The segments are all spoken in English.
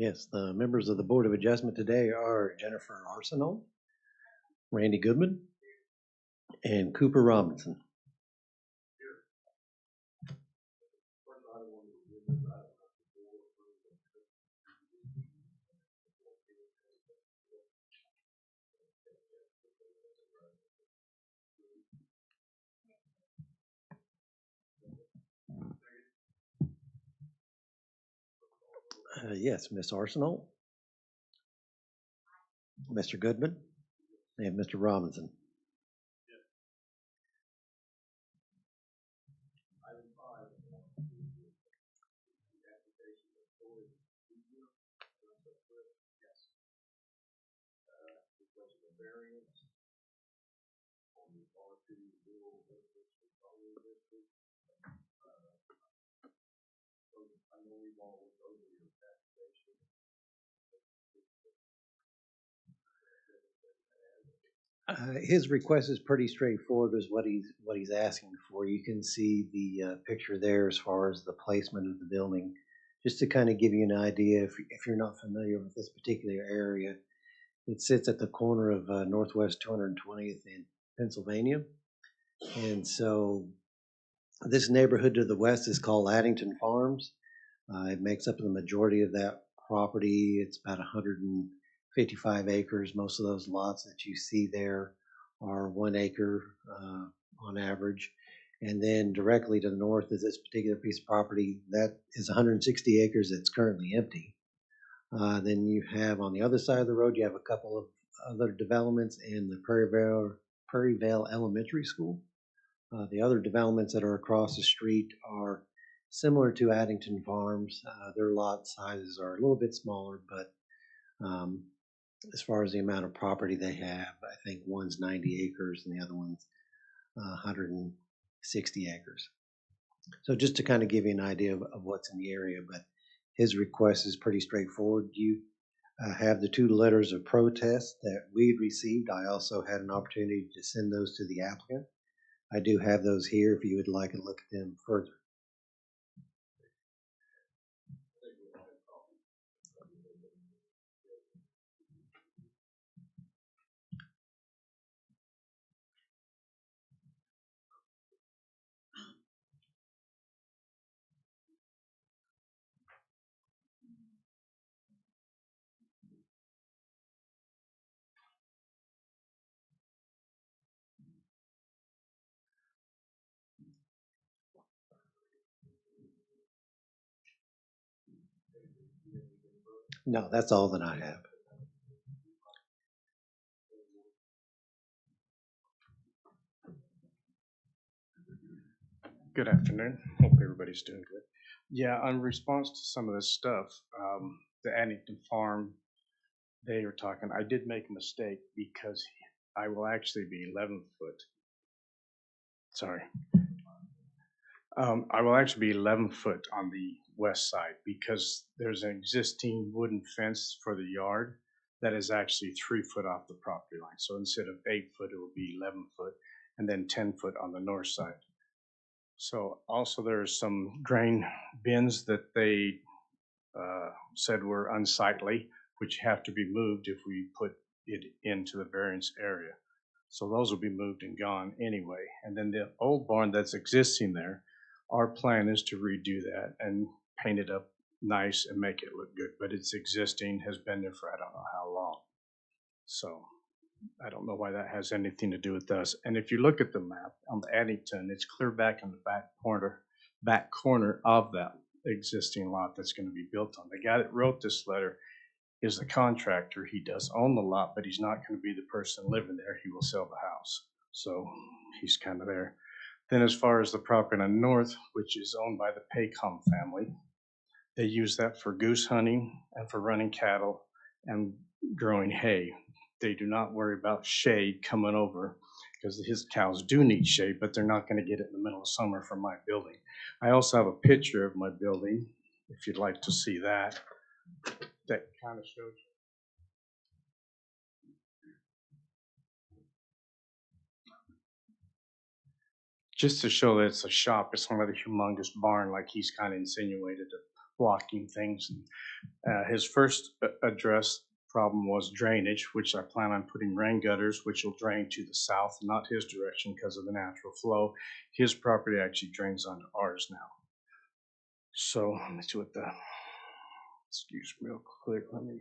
Yes, the members of the Board of Adjustment today are Jennifer Arsenault, Randy Goodman, and Cooper Robinson. Yes, Ms. Arsenault, Mr. Goodman, and Mr. Robinson. His request is pretty straightforward, is what he's asking for. You can see the picture there as far as the placement of the building. Just to kind of give you an idea, if you're not familiar with this particular area, it sits at the corner of Northwest 220th in Pennsylvania. And so this neighborhood to the west is called Addington Farms. It makes up the majority of that property. It's about 155 acres. Most of those lots that you see there are 1 acre on average. And then directly to the north is this particular piece of property that is 160 acres that's currently empty. Then you have on the other side of the road, you have a couple of other developments in the Prairie Vale Elementary School. The other developments that are across the street are similar to Addington Farms. Their lot sizes are a little bit smaller, but as far as the amount of property they have, I think one's 90 acres and the other one's 160 acres. So just to kind of give you an idea of what's in the area, but his request is pretty straightforward. You have the 2 letters of protest that we received. I also had an opportunity to send those to the applicant. I do have those here if you would like to look at them further. No, that's all that I have. Good afternoon. Hope everybody's doing good. Yeah, in response to some of this stuff, the Addington Farm, they are talking, I did make a mistake because I will actually be 11 foot. Sorry. I will actually be 11 foot on the west side because there's an existing wooden fence for the yard that is actually 3 foot off the property line. So instead of 8 foot, it will be 11 foot and then 10 foot on the north side. So also there's some drain bins that they said were unsightly, which have to be moved if we put it into the variance area. So those will be moved and gone anyway. And then the old barn that's existing there, our plan is to redo that and paint it up nice and make it look good. But it's existing, has been there for I don't know how long. So I don't know why that has anything to do with us. And if you look at the map on the Addington, it's clear back in the back corner of that existing lot that's going to be built on. The guy that wrote this letter is the contractor. He does own the lot, but he's not going to be the person living there. He will sell the house. So he's kind of there. Then as far as the property on the north, which is owned by the Paycom family, they use that for goose hunting and for running cattle and growing hay. They do not worry about shade coming over because his cows do need shade, but they're not going to get it in the middle of summer from my building. I also have a picture of my building, if you'd like to see that. That kind of shows you. Just to show that it's a shop, it's not a humongous barn like he's kind of insinuated blocking things. His first address problem was drainage, which I plan on putting rain gutters, which will drain to the south, not his direction because of the natural flow. His property actually drains onto ours now. So let me see what the, excuse me real quick, let me.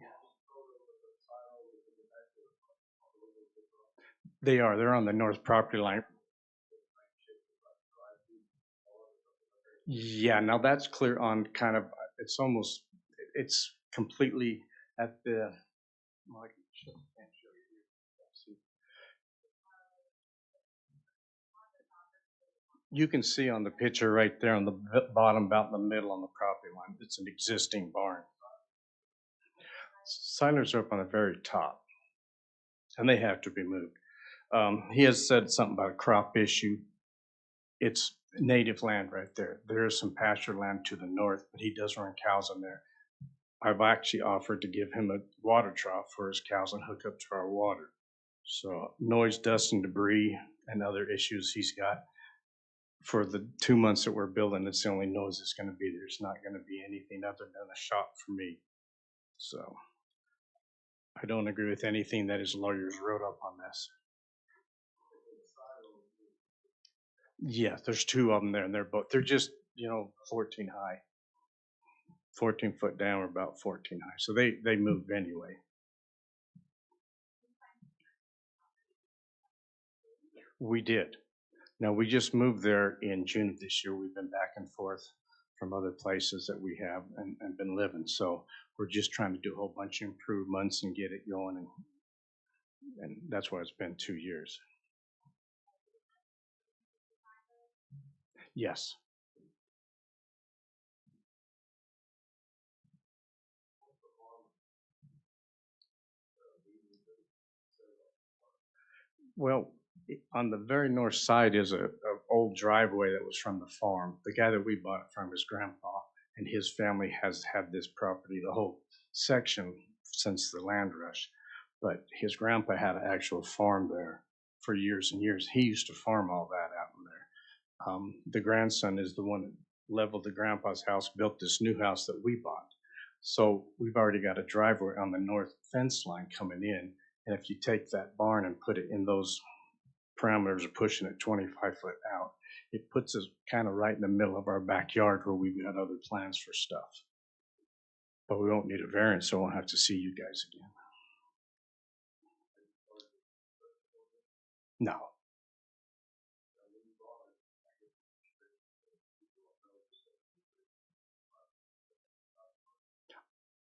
They're on the north property line. Yeah, now that's clear on kind of, it's completely at the, well, I can't show you here. You can see on the picture right there on the bottom, about in the middle on the property line, it's an existing barn. Silers are up on the very top, and they have to be moved. He has said something about a crop issue. It's native land right there. There is some pasture land to the north, but he does run cows in there. I've actually offered to give him a water trough for his cows and hook up to our water. So noise, dust, and debris and other issues he's got. For the 2 months that we're building, it's the only noise that's going to be there. It's not going to be anything other than a shop for me. So I don't agree with anything that his lawyers wrote up on this. Yeah, there's 2 of them there, and they're just 14 high, 14 foot down or about 14 high. So they move anyway. We did. Now we just moved there in June of this year. We've been back and forth from other places that we have and been living. So we're just trying to do a whole bunch of improvements and get it going, and that's why it's been 2 years. Yes. Well, on the very north side is a old driveway that was from the farm. The guy that we bought it from, his grandpa, and his family has had this property, the whole section, since the land rush. But his grandpa had an actual farm there for years and years. He used to farm all that out in there. The grandson is the one that leveled the grandpa's house, built this new house that we bought. So we've already got a driveway on the north fence line coming in. And if you take that barn and put it in those parameters of pushing it 25 foot out, it puts us kind of right in the middle of our backyard where we've got other plans for stuff. But we won't need a variance, so I won't have to see you guys again. No.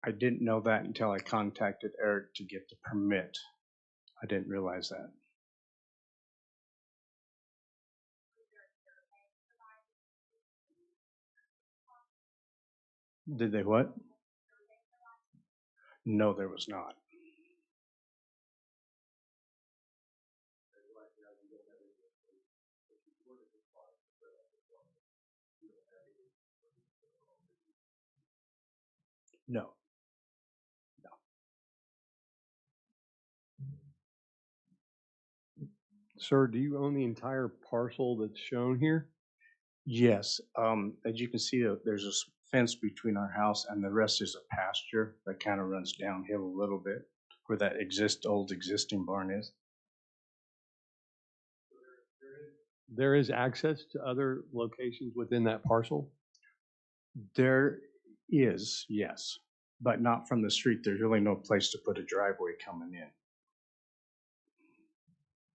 I didn't know that until I contacted Eric to get the permit. I didn't realize that. Did they what? No, there was not. No. Sir, do you own the entire parcel that's shown here? Yes. As you can see, there's a fence between our house and the rest is a pasture that kind of runs downhill a little bit where that old existing barn is. There is access to other locations within that parcel? There is, yes, but not from the street. There's really no place to put a driveway coming in.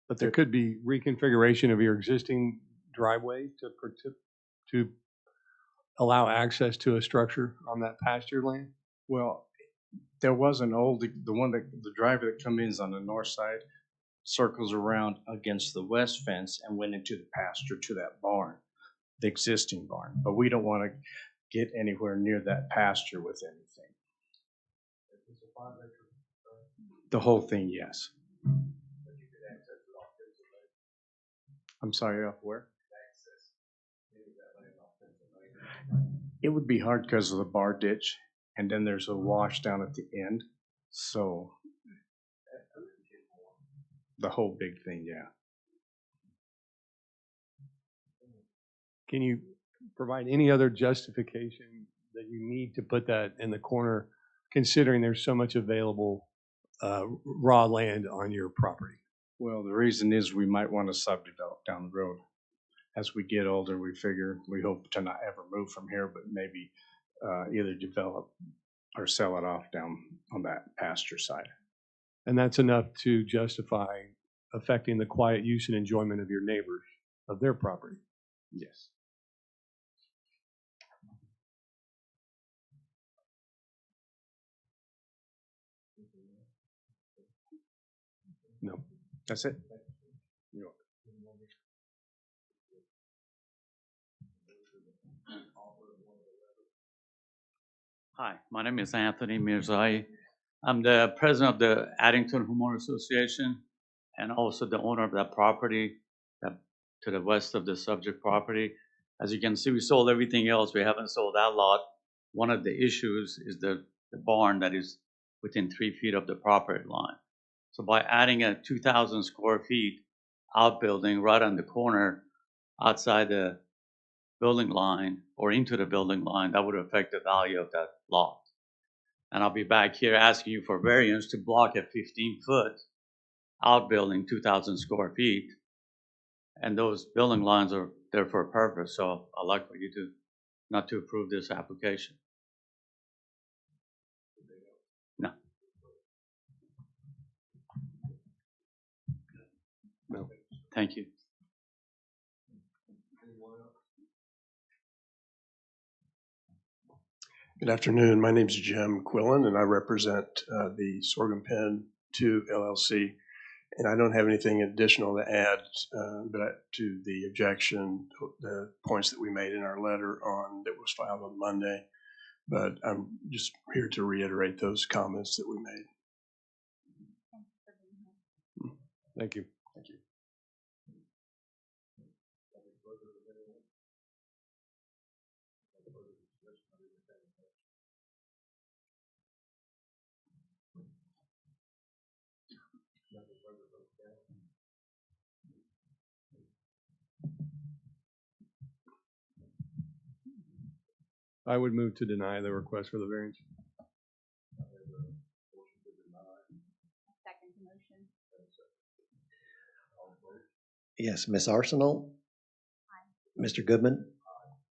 But there could be reconfiguration of your existing driveway to allow access to a structure on that pasture land? Well, there was an old, the driveway that comes in is on the north side, circles around against the west fence and went into the pasture to that barn, the existing barn. But we don't want to get anywhere near that pasture with anything. The whole thing, yes. I'm sorry, off where? It would be hard because of the bar ditch, and then there's a wash down at the end. So the whole big thing, yeah. Can you provide any other justification that that you need to put that in the corner, considering there's so much available raw land on your property? Well, the reason is we might want to subdevelop down the road. As we get older, we hope to not ever move from here, but maybe either develop or sell it off down on that pasture side. And that's enough to justify affecting the quiet use and enjoyment of your neighbors, of their property. Yes. No. That's it. You're welcome. Hi, my name is Anthony Mirzai. I'm the president of the Addington Homeowner Association and also the owner of that property to the west of the subject property. As you can see, we sold everything else. We haven't sold that lot. One of the issues is the barn that is within 3 feet of the property line. So by adding a 2,000 square feet outbuilding right on the corner outside the building line or into the building line, that would affect the value of that lot. And I'll be back here asking you for variance to block a 15-foot outbuilding, 2,000 square feet. And those building lines are there for a purpose. So I'd like for you to not to approve this application. No. No. Thank you. Good afternoon. My name is Jim Quillen, and I represent the Sorghum Pen 2 LLC. And I don't have anything additional to add to the objection, the points that we made in our letter that was filed on Monday. But I'm just here to reiterate those comments that we made. Thank you. Thank you. I would move to deny the request for the variance. Second motion. Yes, Ms. Arsenal, Aye. Mr. Goodman,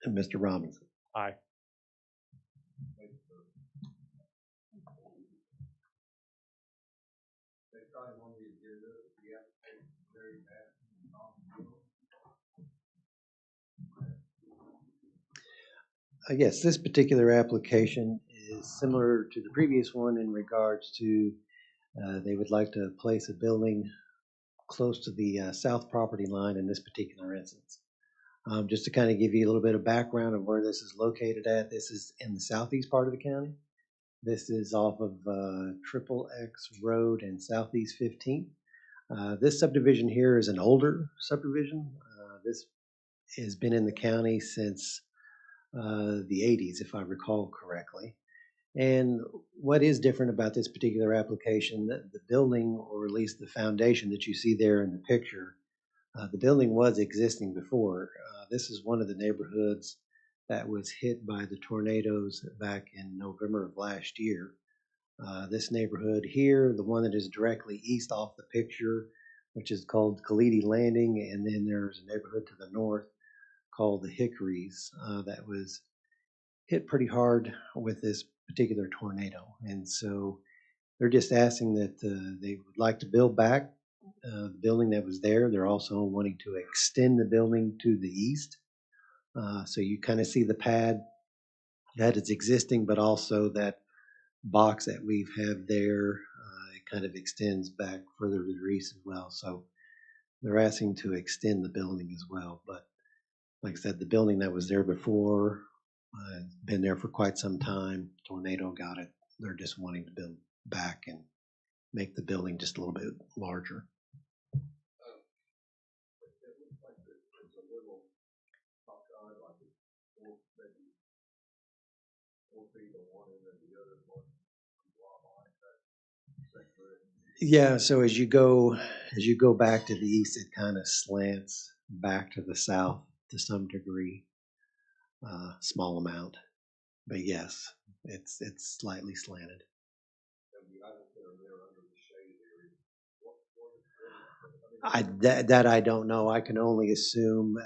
and Mr. Robinson. Aye. Yes, this particular application is similar to the previous one in regards to they would like to place a building close to the south property line in this particular instance. Just to kind of give you a little bit of background of where this is located at, this is in the southeast part of the county. This is off of Triple X Road and Southeast 15th. This subdivision here is an older subdivision. This has been in the county since the 80s, if I recall correctly. And what is different about this particular application, the building, or at least the foundation that you see there in the picture, the building was existing before. This is one of the neighborhoods that was hit by the tornadoes back in November of last year. This neighborhood here, the one that is directly east off the picture, which is called Kalidi Landing, and then there's a neighborhood to the north called the Hickories that was hit pretty hard with this particular tornado. And so they're just asking that they would like to build back the building that was there. They're also wanting to extend the building to the east. So you kind of see the pad that is existing, but also that box that we have there, it kind of extends back further to the east as well. So they're asking to extend the building as well. But like I said, the building that was there before, been there for quite some time. Tornado got it. They're just wanting to build back and make the building just a little bit larger. Yeah, so as you go back to the east, it kind of slants back to the south to some degree, small amount. But yes, it's slightly slanted. That I don't know. I can only assume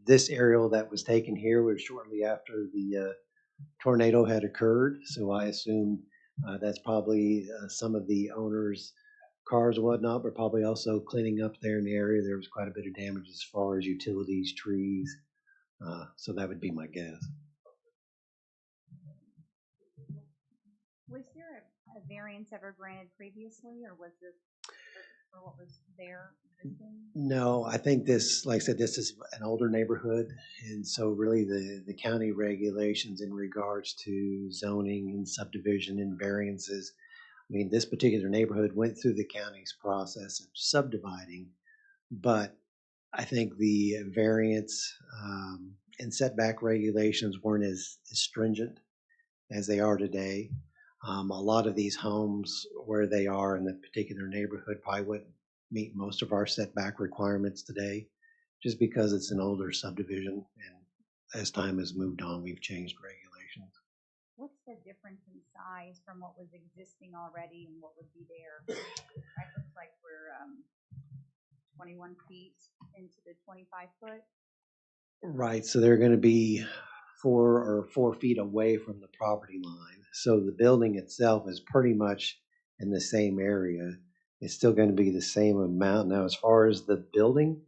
this aerial that was taken here was shortly after the tornado had occurred. So I assume that's probably some of the owners' cars and whatnot, but probably also cleaning up there in the area. There was quite a bit of damage as far as utilities, trees. So that would be my guess. Was there a variance ever granted previously, or was this for what was there existing? No, I think this, like I said, this is an older neighborhood, and so really the county regulations in regards to zoning and subdivision and variances. I mean, this particular neighborhood went through the county's process of subdividing, but I think the variance and setback regulations weren't as stringent as they are today. A lot of these homes where they are in the particular neighborhood probably wouldn't meet most of our setback requirements today, just because it's an older subdivision, and as time has moved on, we've changed regulations. What's the difference in size from what was existing already and what would be there? It looks like we're 21 feet into the 25 foot. Right, so they're going to be 4 feet away from the property line. So the building itself is pretty much in the same area. It's still going to be the same amount. Now, as far as the building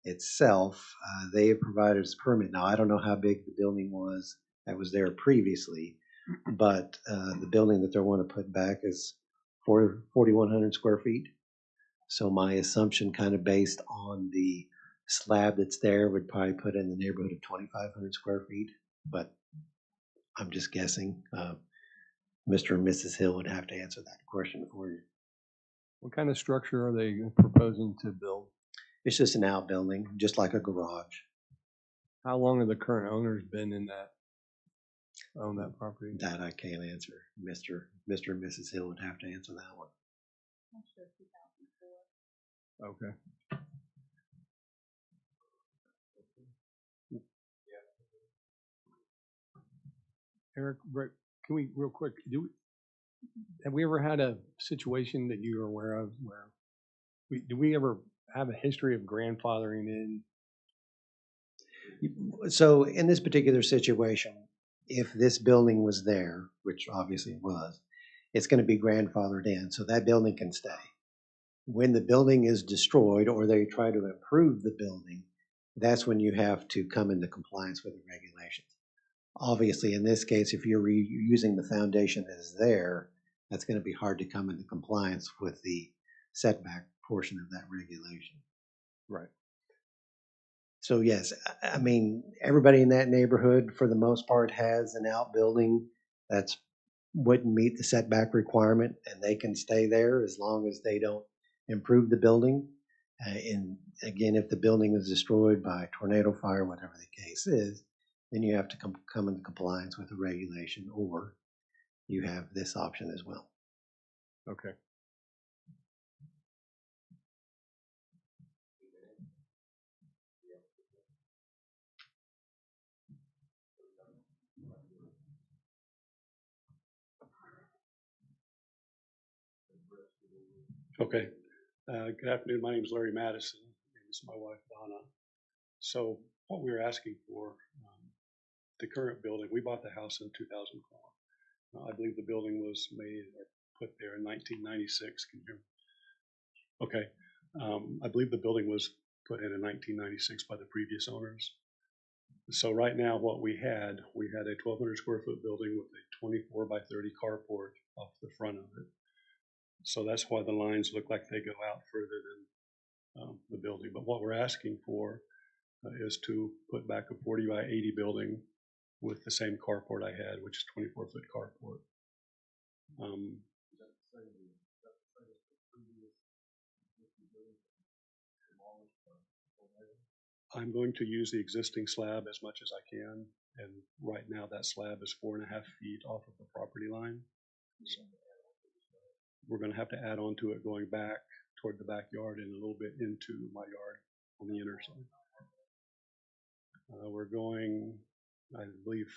itself, they have provided us a permit. Now, I don't know how big the building was that was there previously, but the building that they want to put back is 4,100 square feet. So my assumption, kind of based on the slab that's there, would probably put in the neighborhood of 2,500 square feet, but I'm just guessing. Mr. and Mrs. Hill would have to answer that question for you. What kind of structure are they proposing to build? It's just an outbuilding, just like a garage. How long have the current owners been own that property? That I can't answer. Mr. and Mrs. Hill would have to answer that one. I'm sure 2004. Okay. Eric, Rick, can we real quick, have we ever had a situation that you're aware of where do we ever have a history of grandfathering in? So in this particular situation, if this building was there, which obviously it was, it's going to be grandfathered in, so that building can stay. When the building is destroyed or they try to improve the building, that's when you have to come into compliance with the regulations. Obviously, in this case, if you're using the foundation that is there, that's going to be hard to come into compliance with the setback portion of that regulation. Right. So yes, I mean, everybody in that neighborhood, for the most part, has an outbuilding that's wouldn't meet the setback requirement, and they can stay there as long as they don't improve the building. And again, if the building is destroyed by tornado, fire, whatever the case is, then you have to come into compliance with the regulation, or you have this option as well. Okay. Okay. Good afternoon. My name is Larry Madison, and this is my wife, Donna. So what we were asking for, the current building, we bought the house in 2004. I believe the building was made or put there in 1996. Can you hear me? Okay. I believe the building was put in 1996 by the previous owners. So right now what we had a 1,200 square foot building with a 24 by 30 carport off the front of it. So that's why the lines look like they go out further than the building. But what we're asking for is to put back a 40 by 80 building with the same carport I had, which is 24 foot carport. I'm going to use the existing slab as much as I can. And right now that slab is 4.5 feet off of the property line. So we're going to have to add on to it going back toward the backyard and a little bit into my yard on the inner side. We're going, I believe,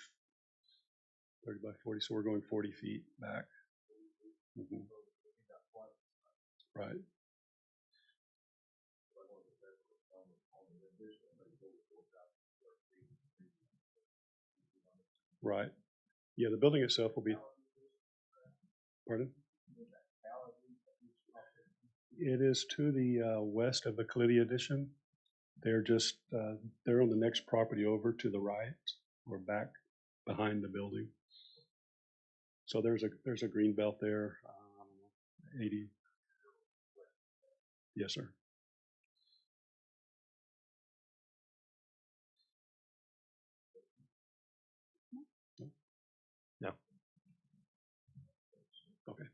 30 by 40, so we're going 40 feet back. Mhm. Right. Right. Yeah, the building itself will be, pardon? It is to the west of the Kalidia addition. They're just, they're on the next property over to the right or back behind the building. So there's a green belt there, 80. Yes, sir. No. Okay.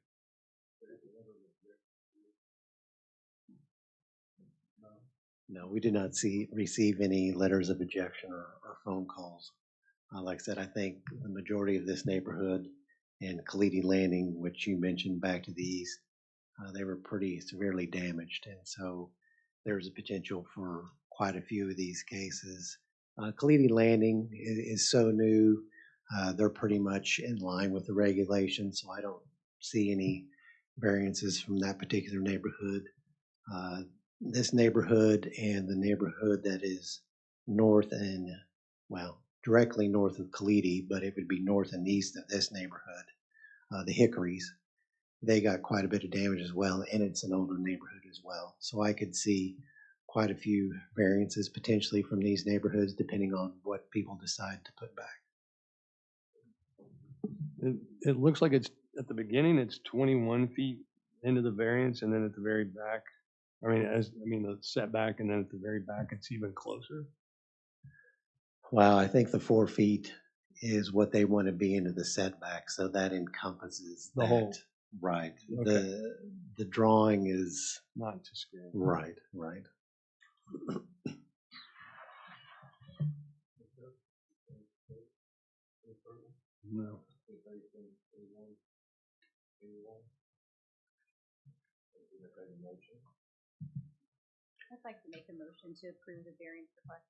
No, we did not receive any letters of objection or phone calls. Like I said, I think the majority of this neighborhood and Kalidi Landing, which you mentioned back to the east, they were pretty severely damaged. And so there's a potential for quite a few of these cases. Kalidi Landing is so new. They're pretty much in line with the regulations, so I don't see any variances from that particular neighborhood. This neighborhood and the neighborhood that is north and, well, directly north of Kalidi, but it would be north and east of this neighborhood, the Hickories, they got quite a bit of damage as well, and it's an older neighborhood as well. So I could see quite a few variances potentially from these neighborhoods depending on what people decide to put back. It looks like it's, at the beginning, it's 21 feet into the variance, and then at the very back, the setback, and then at the very back, it's even closer. Well, I think the 4 feet is what they want to be into the setback, so that encompasses The that. whole. Right. Okay. The drawing is Not to scale. right, right. No. I'd like to make a motion to approve the variance request.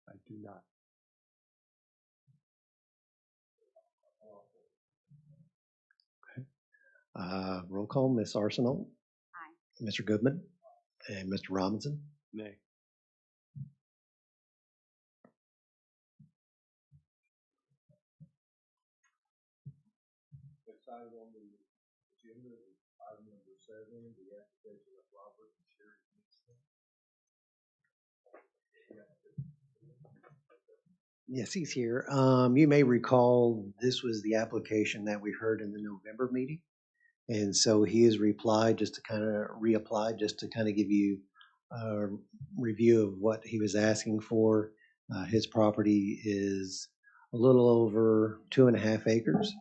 I do not. Roll call, Ms. Arsenal, Aye. Mr. Goodman, and Mr. Robinson. Nay. Next item on the agenda is item number 7, the application of Robert and Sherry Nixon. Yes, he's here. You may recall this was the application that we heard in the November meeting. And so he has replied just to kind of reapply, just to kind of give you a review of what he was asking for. His property is a little over 2.5 acres.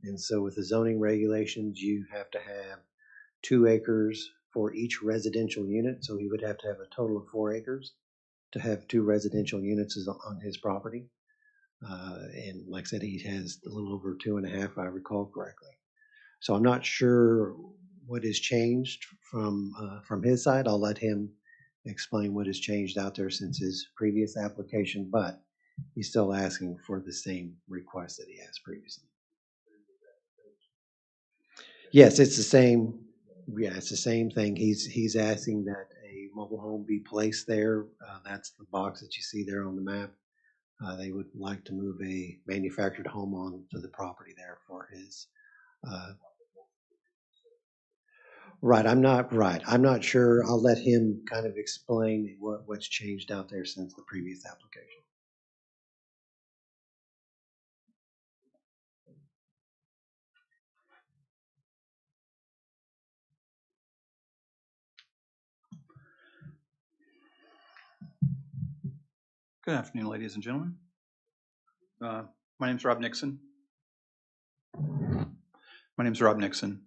And so with the zoning regulations, you have to have 2 acres for each residential unit. So he would have to have a total of 4 acres to have 2 residential units on his property. And like I said, he has a little over 2.5, if I recall correctly. So I'm not sure what has changed from his side. I'll let him explain what has changed out there since his previous application, but he's still asking for the same request that he asked previously. Yes, it's the same. Yeah, it's the same thing. He's asking that a mobile home be placed there. That's the box that you see there on the map. They would like to move a manufactured home onto the property there for his. Right, I'm not sure. I'll let him kind of explain what's changed out there since the previous application. Good afternoon, ladies and gentlemen. My name's Rob Nixon.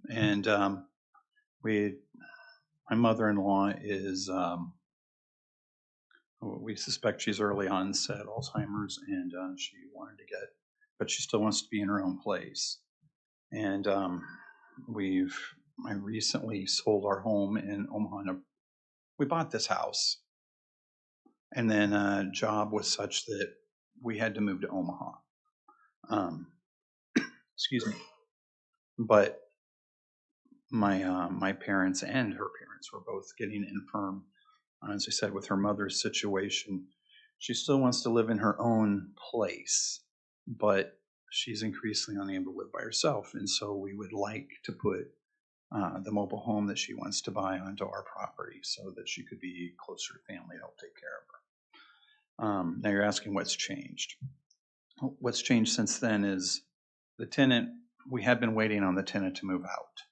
And my mother-in-law is, we suspect she's early onset Alzheimer's, and she wanted to get, but she still wants to be in her own place. And I recently sold our home in Omaha. We bought this house And then job was such that we had to move to Omaha. Excuse me. But my parents and her parents were both getting infirm. As I said, with her mother's situation, she still wants to live in her own place, but she's increasingly unable to live by herself. And so we would like to put the mobile home that she wants to buy onto our property so that she could be closer to family to help take care of her. Now you're asking what's changed. What's changed since then is the tenant, we had been waiting on the tenant to move out.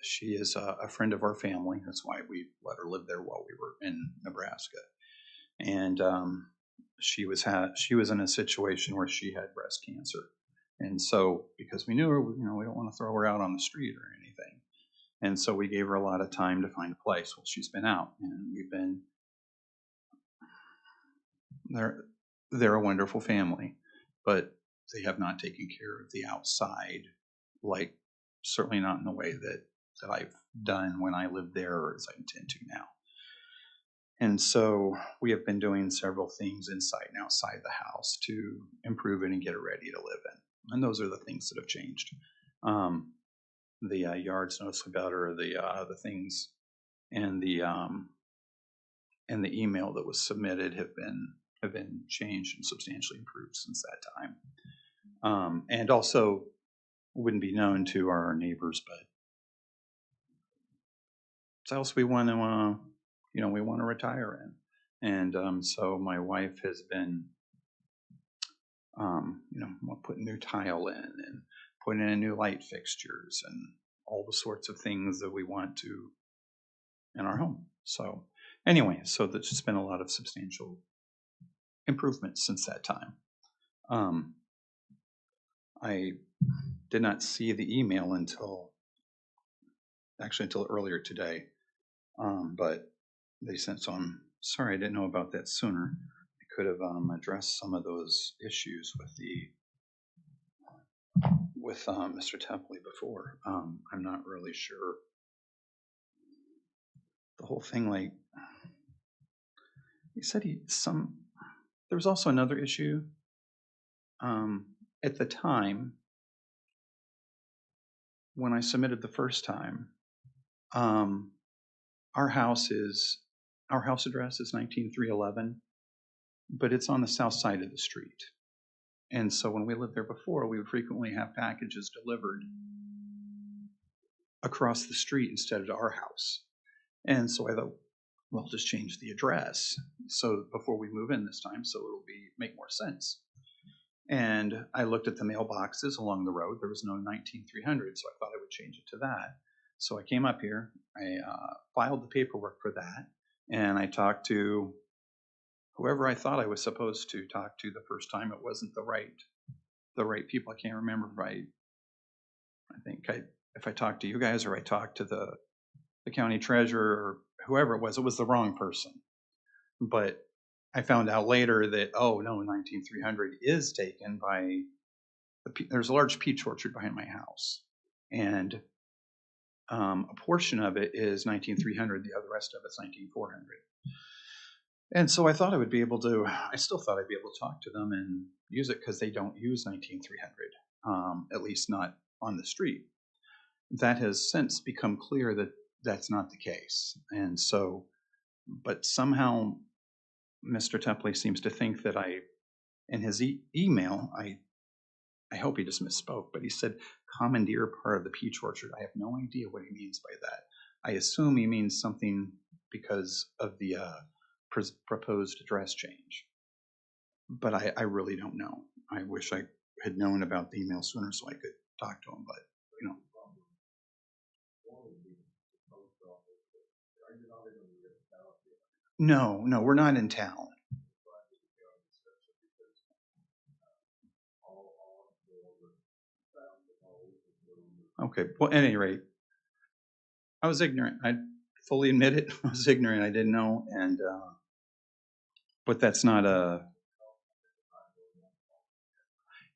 She is a friend of our family. That's why we let her live there while we were in Nebraska. And she was in a situation where she had breast cancer. And so because we knew her, we don't want to throw her out on the street or anything. And so we gave her a lot of time to find a place. Well, she's been out, and we've been, they're a wonderful family, but they have not taken care of the outside, like certainly not in the way that I've done when I lived there or as I intend to now. And so we have been doing several things inside and outside the house to improve it and get it ready to live in. And those are the things that have changed. The yard's noticeably better. The things and the email that was submitted have been changed and substantially improved since that time. And also wouldn't be known to our neighbors, but it's a house we want to we want to retire in. And so my wife has been putting new tile in and putting in new light fixtures and all the sorts of things that we want to in our home. So anyway, so there's just been a lot of substantial improvements since that time. I did not see the email until earlier today, but they sent, so I'm sorry I didn't know about that sooner. I could have addressed some of those issues with Mr. Templey before. I'm not really sure. The whole thing, like, he said there was also another issue. At the time, when I submitted the first time, our house address is 19311, but it's on the south side of the street. And so when we lived there before, we would frequently have packages delivered across the street instead of to our house. And so I thought, well, just change the address so before we move in this time, so it'll make more sense. And I looked at the mailboxes along the road. There was no 19300, so I thought I would change it to that. So I came up here, I filed the paperwork for that, and I talked to whoever I thought I was supposed to talk to the first time. It wasn't the right people. I can't remember if I talked to you guys or I talked to the county treasurer or whoever it was the wrong person. But I found out later that, oh no, 19300 is taken by, there's a large peach orchard behind my house. And a portion of it is 19300, the other rest of it's 19400. And so I still thought I'd be able to talk to them and use it because they don't use 19300, at least not on the street. That has since become clear that that's not the case. And so, but somehow Mr. Templey seems to think that in his email, I hope he just misspoke, but he said commandeer part of the peach orchard. I have no idea what he means by that. I assume he means something because of the proposed address change. But I really don't know. I wish I had known about the email sooner so I could talk to him, but No, we're not in town. Okay, well, at any rate, I was ignorant. I fully admit it. I was ignorant. I didn't know, and but that's not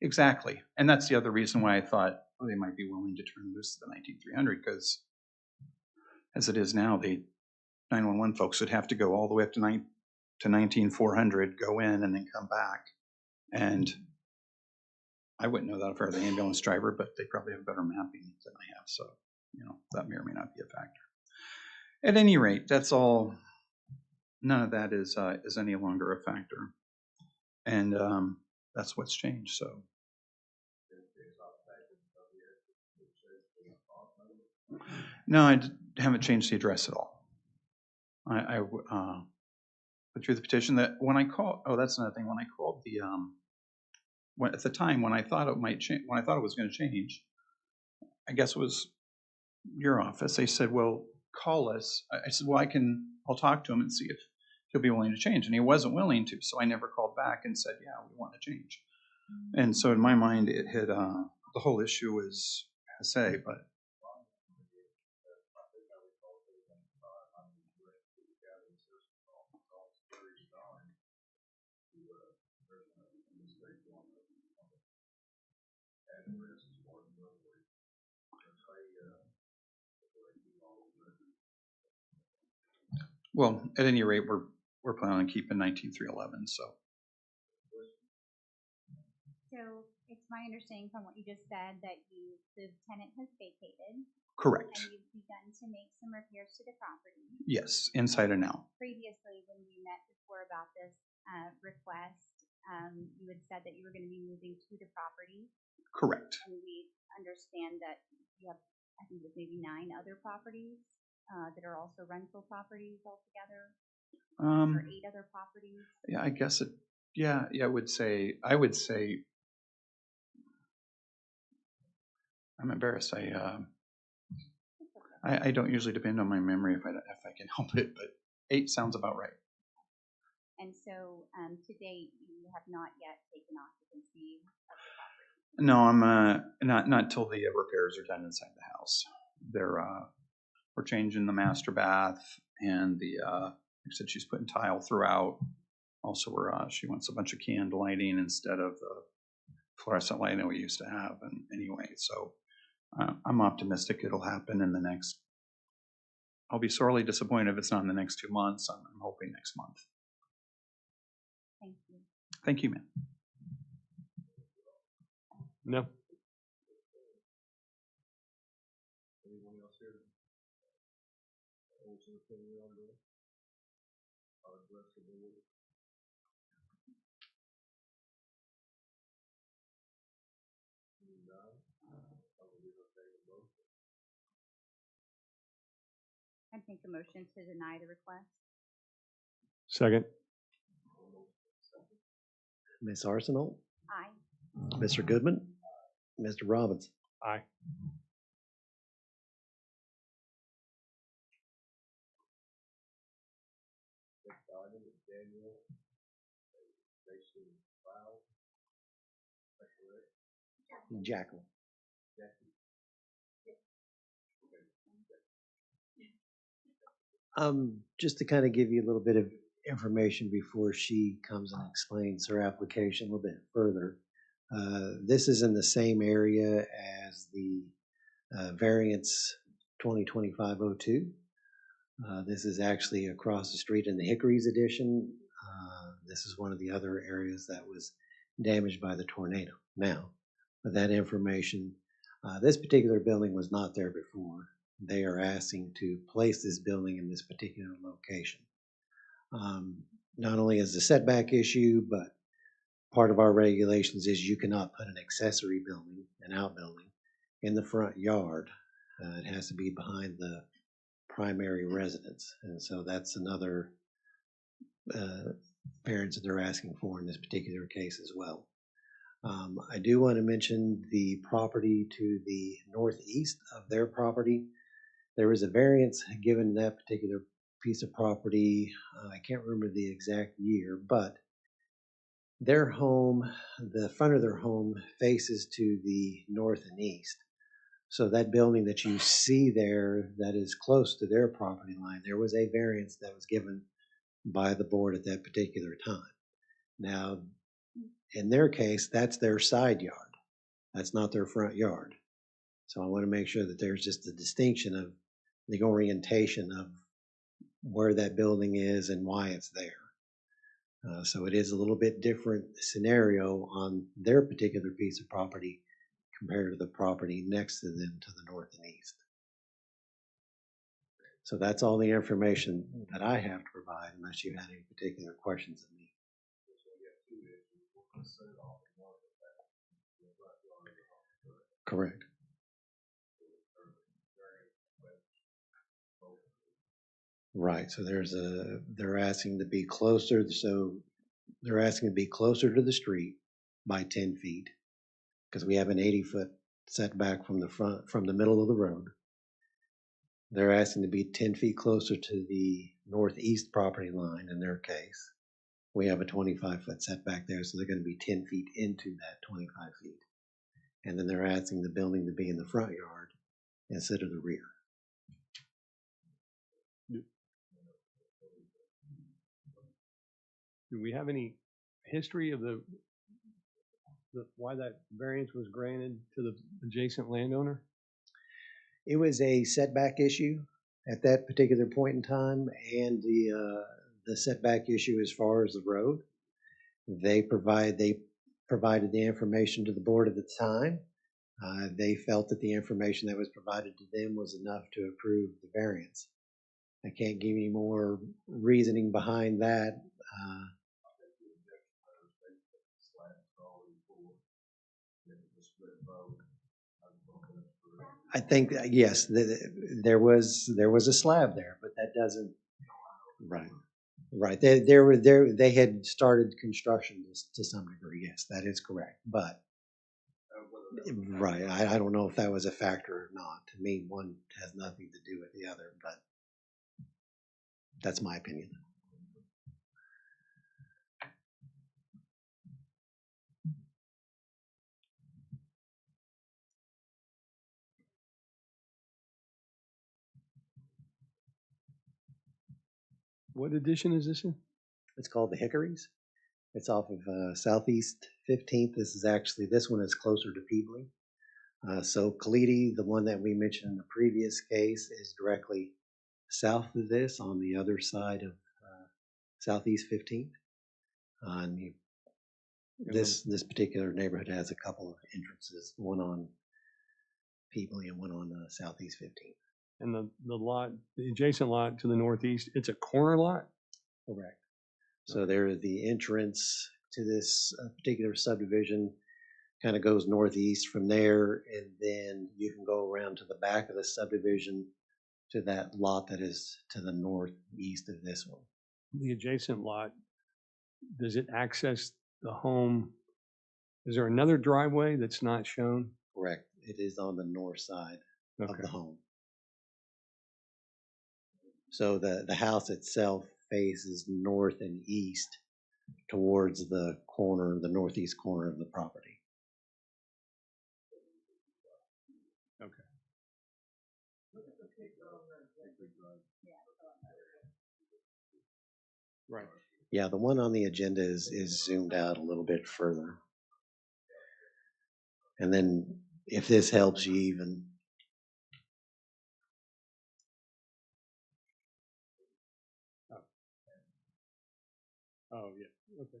exactly. And that's the other reason why I thought they might be willing to turn loose the 19300, because as it is now, the 911 folks would have to go all the way up to to 19,400, go in and then come back. And I wouldn't know that if I were the ambulance driver, but they probably have better mapping than I have. So, that may or may not be a factor. At any rate, that's all. None of that is any longer a factor. And that's what's changed. So. No, I haven't changed the address at all. I put through the petition that when I called, that's another thing. When I called the, at the time when I thought it might change, when I thought it was going to change, I guess it was your office. They said, well, call us. I said, well, I'll talk to him and see if he'll be willing to change. And he wasn't willing to. So I never called back and said, yeah, we want to change. And so in my mind, it had, the whole issue is say, but. Well, at any rate, we're planning on keeping 19,311. So it's my understanding from what you just said that the tenant has vacated. Correct. And you've begun to make some repairs to the property. Yes, inside and out. Previously, when we met before about this request, you had said that you were going to be moving to the property. Correct. And we understand that you have, I think it was maybe 9 other properties that are also rental properties altogether, or 8 other properties. Yeah, I guess it. Yeah, I would say. I'm embarrassed. I don't usually depend on my memory if I can help it, but 8 sounds about right. And so, to date, you have not yet taken occupancy of the property. No, I'm not till the repairs are done inside the house. We're changing the master bath and the. Like I said, she's putting tile throughout. Also, she wants a bunch of candle lighting instead of the fluorescent lighting we used to have. And anyway, so I'm optimistic it'll happen in the next. I'll be sorely disappointed if it's not in the next 2 months. I'm hoping next month. Thank you. Thank you, ma'am. No. Anyone else here? Anything on this? I'll address the board. I'd make a motion to deny the request. Second. Ms. Arsenal, Aye. Mr. Goodman, Mr. Robbins. Aye. Next item is Daniel Jason Lau. Is that correct? Jacqueline. Jackie? Just to kind of give you a little bit of information before she comes and explains her application a little bit further. This is in the same area as the variance 2025-02. This is actually across the street in the Hickories addition. This is one of the other areas that was damaged by the tornado. Now, with that information, this particular building was not there before. They are asking to place this building in this particular location. Not only is the setback issue, but part of our regulations is you cannot put an accessory building, an outbuilding, in the front yard. It has to be behind the primary residence. And so that's another variance that they're asking for in this particular case as well. I do want to mention the property to the northeast of their property. There was a variance given that particular piece of property. I can't remember the exact year, but their home, the front of their home faces to the north and east. So that building that you see there that is close to their property line, there was a variance that was given by the board at that particular time. Now, in their case, that's their side yard. That's not their front yard. So I want to make sure that there's just a distinction of the orientation of where that building is and why it's there. So it is a little bit different scenario on their particular piece of property compared to the property next to them to the north and east. So that's all the information that I have to provide, unless you had any particular questions of me. Correct. Right, so they're asking to be closer, so they're asking to be closer to the street by 10 feet. Because we have an 80-foot setback from the front, from the middle of the road. They're asking to be 10 feet closer to the northeast property line in their case. We have a 25-foot setback there, so they're gonna be 10 feet into that 25 feet. And then they're asking the building to be in the front yard instead of the rear. Do we have any history of the why that variance was granted to the adjacent landowner? It was a setback issue at that particular point in time, and the setback issue as far as the road. They provided the information to the board at the time. They felt that the information that was provided to them was enough to approve the variance. I can't give you more reasoning behind that. I think, yes, there was a slab there, but that doesn't, right. Right, they had started construction to some degree, yes, that is correct, but, right, I don't know if that was a factor or not. To me, one has nothing to do with the other, but that's my opinion. What addition is this in? It's called the Hickories. It's off of Southeast 15th. This one is closer to Peebly. So Kalidi, the one that we mentioned in the previous case, is directly south of this on the other side of Southeast 15th. This particular neighborhood has a couple of entrances, one on Peebly and one on Southeast 15th. And the adjacent lot to the northeast, it's a corner lot? Correct. So there, the entrance to this particular subdivision kind of goes northeast from there, and then you can go around to the back of the subdivision to that lot that is to the northeast of this one. The adjacent lot, does it access the home? Is there another driveway that's not shown? Correct. It is on the north side of the home. So the house itself faces north and east towards the northeast corner of the property. Okay. Right. Yeah, the one on the agenda is zoomed out a little bit further. And then if this helps you even. Oh, yeah, okay.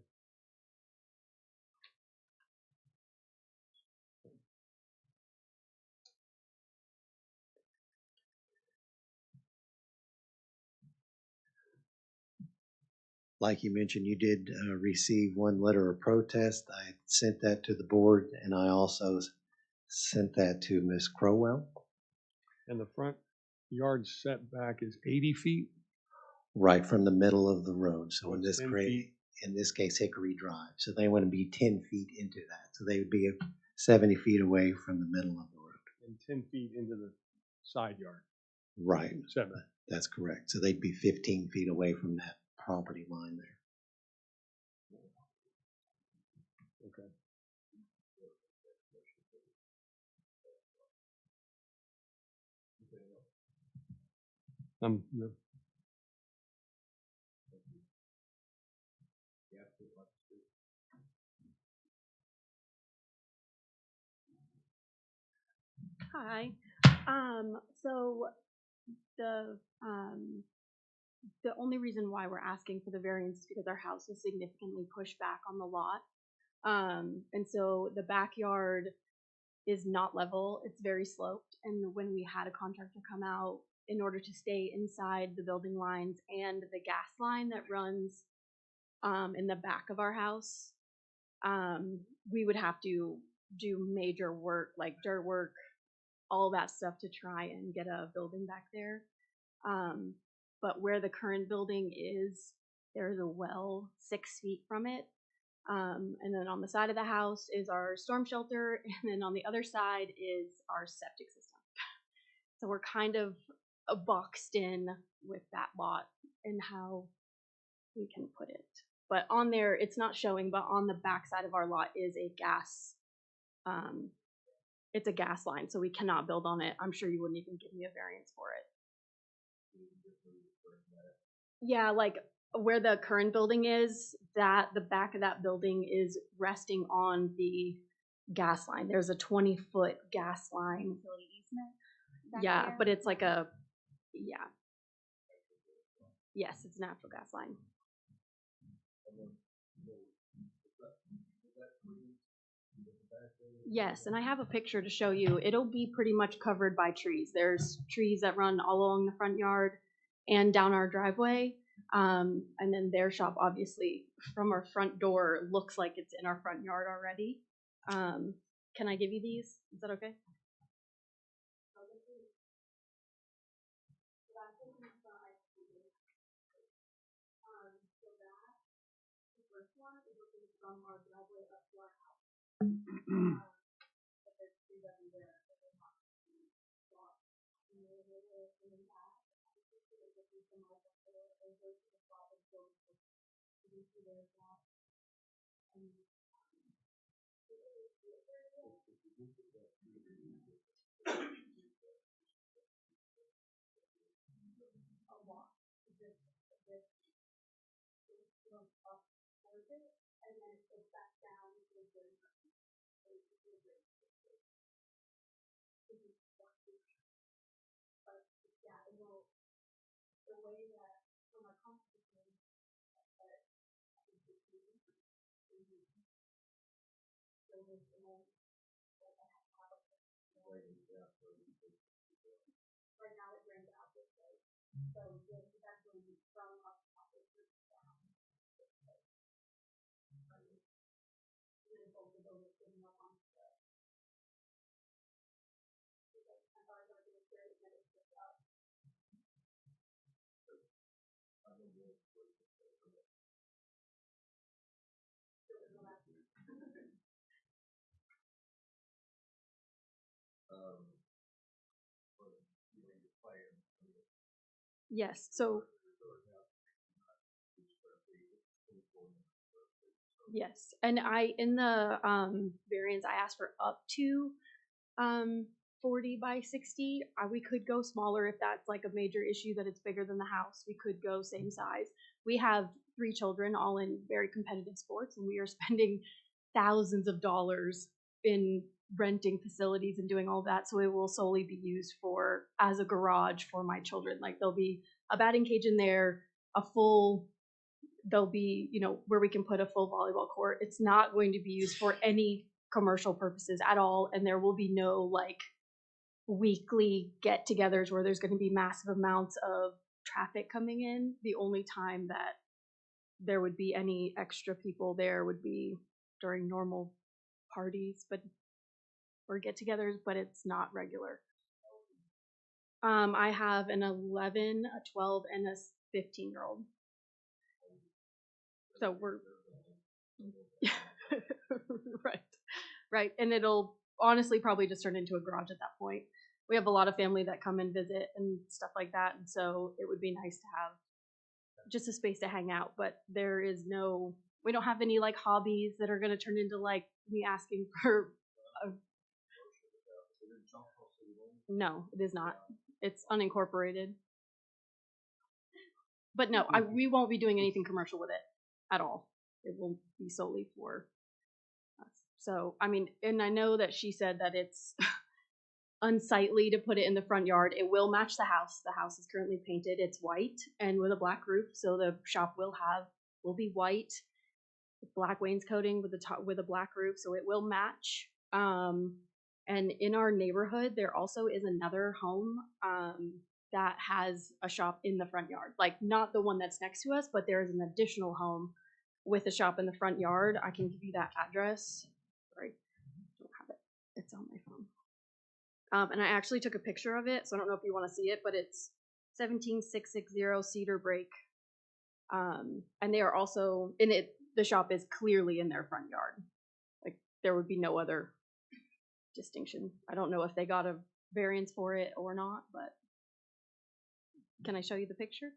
Like you mentioned, you did receive one letter of protest. I sent that to the board, and I also sent that to Ms. Crowell. And the front yard setback is 80 feet? Right from the middle of the road. So in What's this 10 feet? in this case, Hickory Drive. So they want to be 10 feet into that. So they would be 70 feet away from the middle of the road. And 10 feet into the side yard Right. setback. That's correct. So they'd be 15 feet away from that property line there. Okay. No. Hi. So the the only reason why we're asking for the variance is because our house is significantly pushed back on the lot. And so the backyard is not level, it's very sloped. And when we had a contractor come out, in order to stay inside the building lines and the gas line that runs in the back of our house, we would have to do major work, like dirt work, all that stuff to try and get a building back there. But where the current building is, there's a well 6 feet from it. And then on the side of the house is our storm shelter, and then on the other side is our septic system. So we're kind of boxed in with that lot and how we can put it. But on there, it's not showing, but on the back side of our lot is a gas, it's a gas line, so we cannot build on it. I'm sure you wouldn't even give me a variance for it. Yeah, like where the current building is, that the back of that building is resting on the gas line. There's a 20-foot gas line. Utility easement back Yeah, there? but it's like a, yeah. Yes, it's a natural gas line. Yes, and I have a picture to show you. It'll be pretty much covered by trees. There's trees that run all along the front yard and down our driveway. And then their shop, obviously, from our front door, looks like it's in our front yard already. Can I give you these? Is that okay? From our driveway up to our house. But there's trees everywhere, so they're not blocked. And then that, from our front door, and goes to the spot of building. You can see there's that. And a walk. This goes up towards it, and then it goes back down to the very front. So you can see the very but yeah, it will, the way that from our competition, that I think it's really so this and then like I have right now it drains out this way. So this is actually from up top of the down this way. And then both of those are getting up on the I thought I was going to straight and then it's just up. Yes, so yes, and I in the variance I asked for up to 40 by 60. We could go smaller if that's like a major issue that it's bigger than the house. We could go same size. We have 3 children, all in very competitive sports, and we are spending thousands of dollars in renting facilities and doing all that. So it will solely be used for as a garage for my children. Like there'll be a batting cage in there, a full. There'll be, you know, where we can put a full volleyball court. It's not going to be used for any commercial purposes at all, and there will be no like weekly get-togethers where there's going to be massive amounts of traffic coming in. The only time that there would be any extra people there would be during normal parties, but or get-togethers, but it's not regular. I have an 11, a 12, and a 15-year-old. So we're right, and it'll honestly probably just turn into a garage at that point. We have a lot of family that come and visit and stuff like that, and so it would be nice to have just a space to hang out. But there is no, we don't have any like hobbies that are going to turn into like me asking for a. No, it is not. It's unincorporated. But no, we won't be doing anything commercial with it at all. It will be solely for us. So, I mean, and I know that she said that it's unsightly to put it in the front yard. It will match the house. The house is currently painted. It's white and with a black roof, so the shop will be white with black wainscoting with the top with a black roof, so it will match. And in our neighborhood, there also is another home that has a shop in the front yard, like not the one that's next to us, but there is an additional home with a shop in the front yard. I can give you that address. Sorry, I don't have it. It's on my phone. And I actually took a picture of it, so I don't know if you want to see it, but it's 17660 Cedar Break. And they are also in it. The shop is clearly in their front yard. Like there would be no other distinction. I don't know if they got a variance for it or not, but can I show you the picture?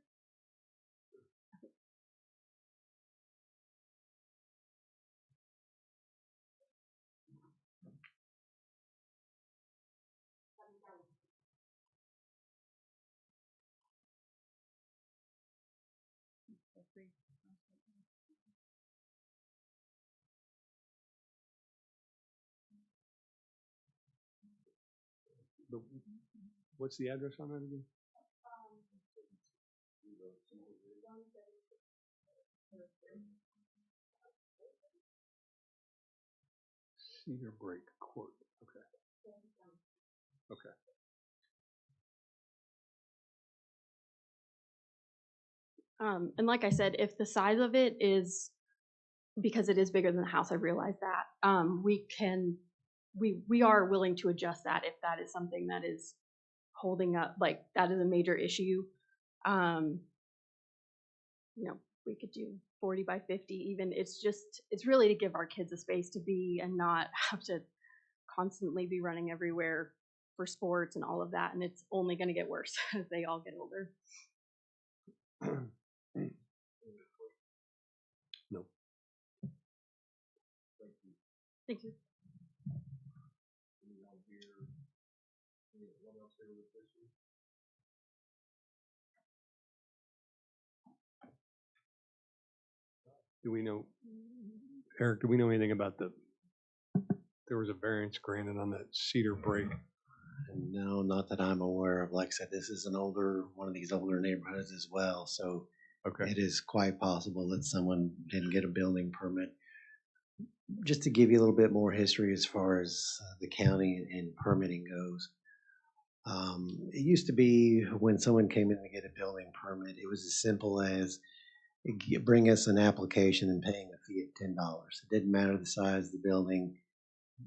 What's the address on that again? Cedar Break Court. Okay. Okay. And like I said, if the size of it is, because it is bigger than the house, I realize that, we are willing to adjust that if that is something that is holding up, like that is a major issue. We could do 40 by 50 even. It's really to give our kids a space to be and not have to constantly be running everywhere for sports and all of that. And it's only going to get worse as they all get older. No. Thank you. Do we know, Eric, do we know anything about there was a variance granted on that Cedar Break? No, not that I'm aware of. Like I said, this is one of these older neighborhoods as well. So Okay. it is quite possible that someone didn't get a building permit. Just to give you a little bit more history as far as the county and permitting goes. It used to be when someone came in to get a building permit, it was as simple as bring us an application and paying a fee of $10. It didn't matter the size of the building.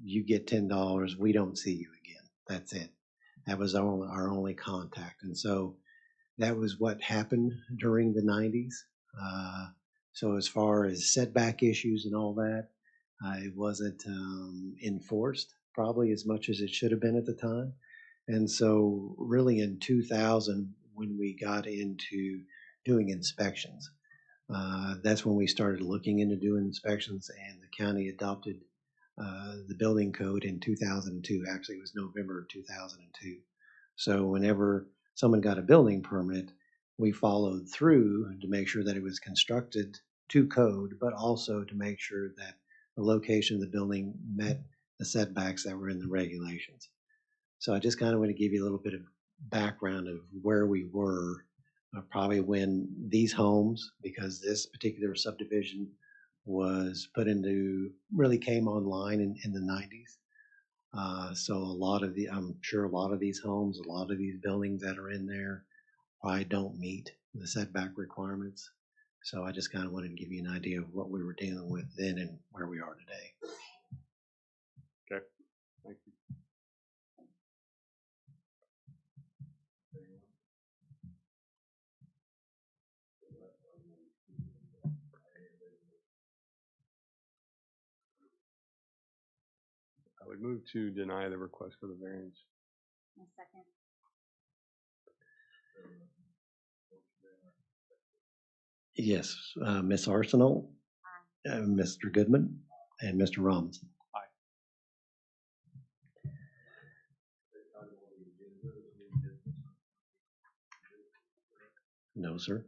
You get $10. We don't see you again. That's it. That was our only contact. And so that was what happened during the 90s. So as far as setback issues and all that, it wasn't enforced probably as much as it should have been at the time. And so really in 2000, when we got into doing inspections, that's when we started looking into doing inspections, and the county adopted the building code in 2002. Actually, it was November of 2002. So whenever someone got a building permit, we followed through to make sure that it was constructed to code, but also to make sure that the location of the building met the setbacks that were in the regulations. So I just kind of want to give you a little bit of background of where we were probably when these homes, because this particular subdivision was really came online in the 90s. So I'm sure a lot of these homes, a lot of these buildings that are in there probably don't meet the setback requirements. So I just kind of wanted to give you an idea of what we were dealing with then and where we are today. Okay. Thank you. I would move to deny the request for the variance. A second. Yes, Ms. Arsenal, Mr. Goodman, and Mr. Robinson. Aye. No, sir.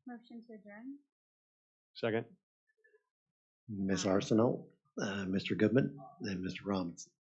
Motion to adjourn? Second. Ms. Arsenal, Mr. Goodman, and Mr. Robinson.